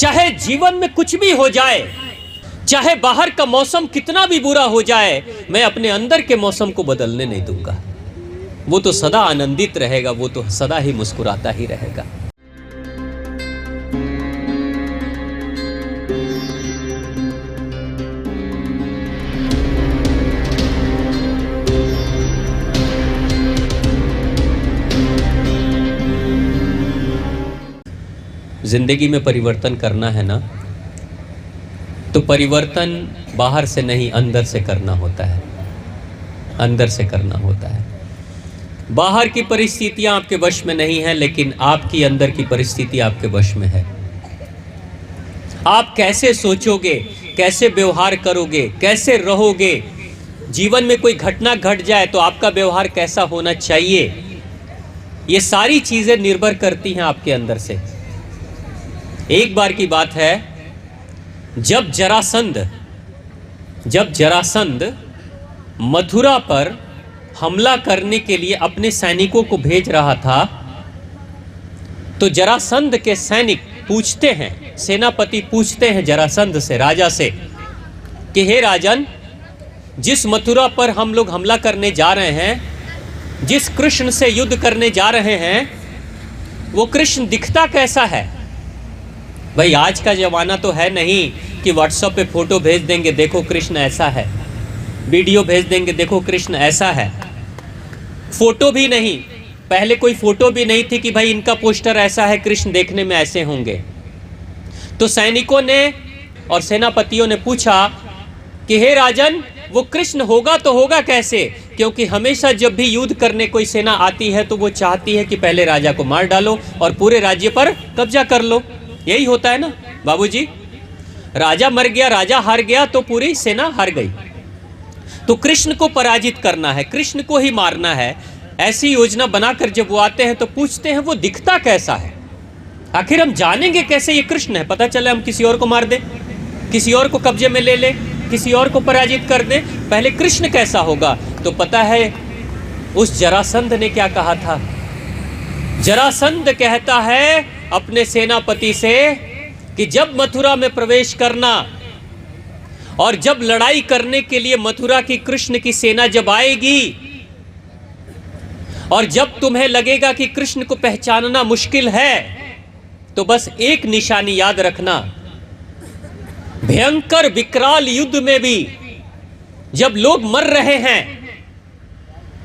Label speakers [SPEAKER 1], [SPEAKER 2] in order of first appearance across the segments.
[SPEAKER 1] चाहे जीवन में कुछ भी हो जाए, चाहे बाहर का मौसम कितना भी बुरा हो जाए, मैं अपने अंदर के मौसम को बदलने नहीं दूंगा। वो तो सदा आनंदित रहेगा, वो तो सदा ही मुस्कुराता ही रहेगा। जिंदगी में परिवर्तन करना है ना, तो परिवर्तन बाहर से नहीं अंदर से करना होता है, अंदर से करना होता है। बाहर की परिस्थितियां आपके वश में नहीं है, लेकिन आपकी अंदर की परिस्थिति आपके वश में है। आप कैसे सोचोगे, कैसे व्यवहार करोगे, कैसे रहोगे, जीवन में कोई घटना घट जाए तो आपका व्यवहार कैसा होना चाहिए, ये सारी चीजें निर्भर करती हैं आपके अंदर से। एक बार की बात है, जब जरासंध मथुरा पर हमला करने के लिए अपने सैनिकों को भेज रहा था, तो जरासंध के सैनिक पूछते हैं, सेनापति पूछते हैं जरासंध से, राजा से, कि हे राजन, जिस मथुरा पर हम लोग हमला करने जा रहे हैं, जिस कृष्ण से युद्ध करने जा रहे हैं, वो कृष्ण दिखता कैसा है? भाई आज का जमाना तो है नहीं कि व्हाट्सएप पे फोटो भेज देंगे, देखो कृष्ण ऐसा है, वीडियो भेज देंगे, देखो कृष्ण ऐसा है। फोटो भी नहीं, पहले कोई फोटो भी नहीं थी कि भाई इनका पोस्टर ऐसा है, कृष्ण देखने में ऐसे होंगे। तो सैनिकों ने और सेनापतियों ने पूछा कि हे राजन, वो कृष्ण होगा तो होगा कैसे? क्योंकि हमेशा जब भी युद्ध करने कोई सेना आती है तो वो चाहती है कि पहले राजा को मार डालो और पूरे राज्य पर कब्जा कर लो। यही होता है ना बाबूजी, राजा मर गया, राजा हार गया तो पूरी सेना हार गई। तो कृष्ण को पराजित करना है, कृष्ण को ही मारना है, ऐसी योजना बनाकर जब वो आते हैं तो पूछते हैं वो दिखता कैसा है? आखिर हम जानेंगे कैसे ये कृष्ण है? पता चले हम किसी और को मार दें, किसी और को कब्जे में ले ले, किसी और को पराजित कर दें, पहले कृष्ण कैसा होगा? तो पता है उस जरासंध ने क्या कहा था? जरासंध कहता है अपने सेनापति से कि जब मथुरा में प्रवेश करना और जब लड़ाई करने के लिए मथुरा की कृष्ण की सेना जब आएगी और जब तुम्हें लगेगा कि कृष्ण को पहचानना मुश्किल है, तो बस एक निशानी याद रखना, भयंकर विकराल युद्ध में भी जब लोग मर रहे हैं,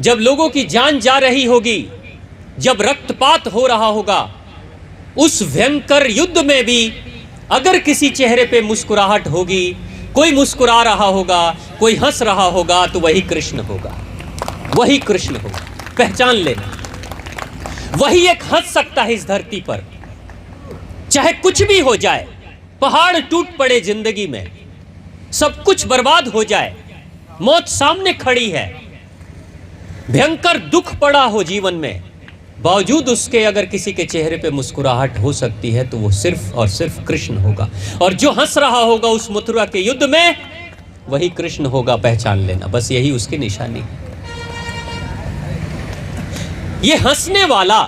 [SPEAKER 1] जब लोगों की जान जा रही होगी, जब रक्तपात हो रहा होगा, उस भयंकर युद्ध में भी अगर किसी चेहरे पे मुस्कुराहट होगी, कोई मुस्कुरा रहा होगा, कोई हंस रहा होगा, तो वही कृष्ण होगा, वही कृष्ण होगा। पहचान लेना, वही एक हंस सकता है इस धरती पर। चाहे कुछ भी हो जाए, पहाड़ टूट पड़े जिंदगी में, सब कुछ बर्बाद हो जाए, मौत सामने खड़ी है, भयंकर दुख पड़ा हो जीवन में, बावजूद उसके अगर किसी के चेहरे पे मुस्कुराहट हो सकती है तो वो सिर्फ और सिर्फ कृष्ण होगा। और जो हंस रहा होगा उस मथुरा के युद्ध में, वही कृष्ण होगा। पहचान लेना, बस यही उसकी निशानी है। ये हंसने वाला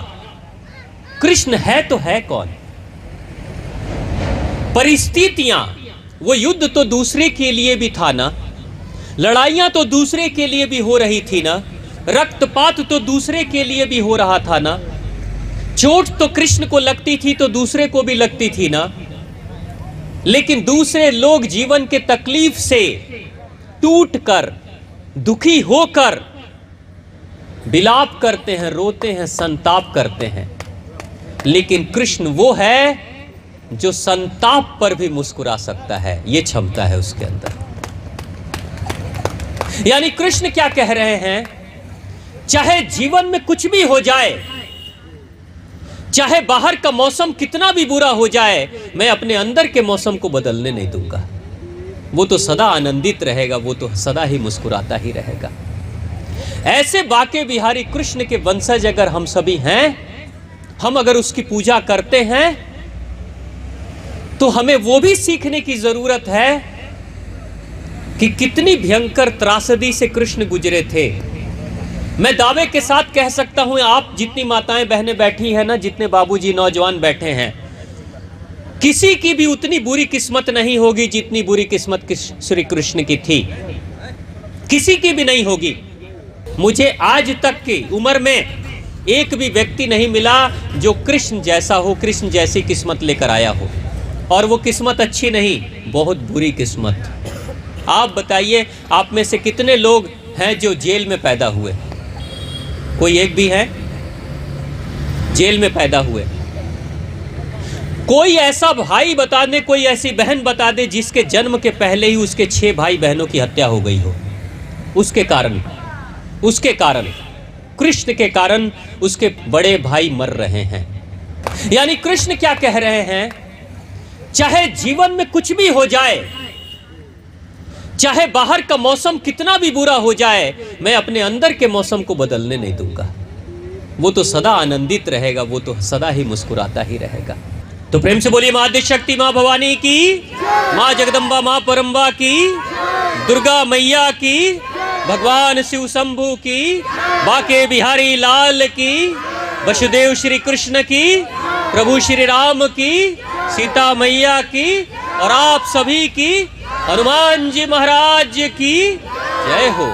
[SPEAKER 1] कृष्ण है तो है कौन? परिस्थितियां, वो युद्ध तो दूसरे के लिए भी था ना, लड़ाइयां तो दूसरे के लिए भी हो रही थी ना, रक्तपात तो दूसरे के लिए भी हो रहा था ना, चोट तो कृष्ण को लगती थी तो दूसरे को भी लगती थी ना। लेकिन दूसरे लोग जीवन के तकलीफ से टूटकर, दुखी होकर विलाप करते हैं, रोते हैं, संताप करते हैं, लेकिन कृष्ण वो है जो संताप पर भी मुस्कुरा सकता है। ये क्षमता है उसके अंदर। यानी कृष्ण क्या कह रहे हैं? चाहे जीवन में कुछ भी हो जाए, चाहे बाहर का मौसम कितना भी बुरा हो जाए, मैं अपने अंदर के मौसम को बदलने नहीं दूंगा। वो तो सदा आनंदित रहेगा, वो तो सदा ही मुस्कुराता ही रहेगा। ऐसे बाके बिहारी कृष्ण के वंशज अगर हम सभी हैं, हम अगर उसकी पूजा करते हैं, तो हमें वो भी सीखने की जरूरत है कि कितनी भयंकर त्रासदी से कृष्ण गुजरे थे। मैं दावे के साथ कह सकता हूं, आप जितनी माताएं बहनें बैठी हैं ना, जितने बाबूजी नौजवान बैठे हैं, किसी की भी उतनी बुरी किस्मत नहीं होगी जितनी बुरी किस्मत श्री कृष्ण की थी, किसी की भी नहीं होगी। मुझे आज तक की उम्र में एक भी व्यक्ति नहीं मिला जो कृष्ण जैसा हो, कृष्ण जैसी किस्मत लेकर आया हो। और वो किस्मत अच्छी नहीं, बहुत बुरी किस्मत। आप बताइए, आप में से कितने लोग हैं जो जेल में पैदा हुए? कोई एक भी है? जेल में पैदा हुए। कोई ऐसा भाई बता दे, कोई ऐसी बहन बता दे जिसके जन्म के पहले ही उसके 6 भाई बहनों की हत्या हो गई हो। उसके कारण कृष्ण के कारण उसके बड़े भाई मर रहे हैं। यानी कृष्ण क्या कह रहे हैं? चाहे जीवन में कुछ भी हो जाए, चाहे बाहर का मौसम कितना भी बुरा हो जाए, मैं अपने अंदर के मौसम को बदलने नहीं दूंगा। वो तो सदा आनंदित रहेगा, वो तो सदा ही मुस्कुराता ही रहेगा। तो प्रेम से बोलिए, मां आद्य शक्ति, मां भवानी की, मां जगदम्बा, मां परम्बा की, दुर्गा मैया की, भगवान शिव शंभू की, बाके बिहारी लाल की, वसुदेव श्री कृष्ण की, प्रभु श्री राम की, सीता मैया की, और आप सभी की, हनुमान जी महाराज की जय हो।